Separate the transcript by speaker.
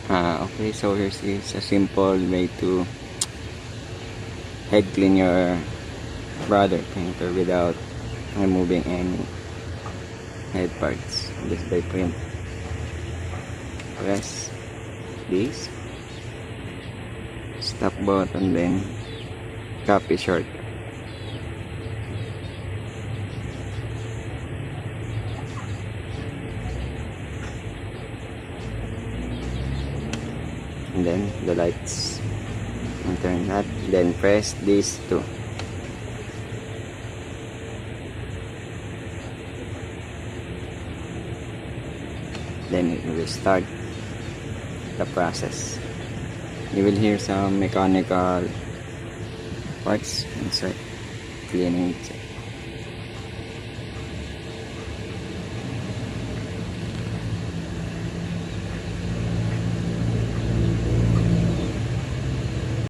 Speaker 1: Okay, so here's is a simple way to head clean your brother printer without removing any head parts. Just by press this stop button, then copy short, and then the lights, and turn that, then press these two, then it will start the process. You will hear some mechanical parts inside, cleaning inside.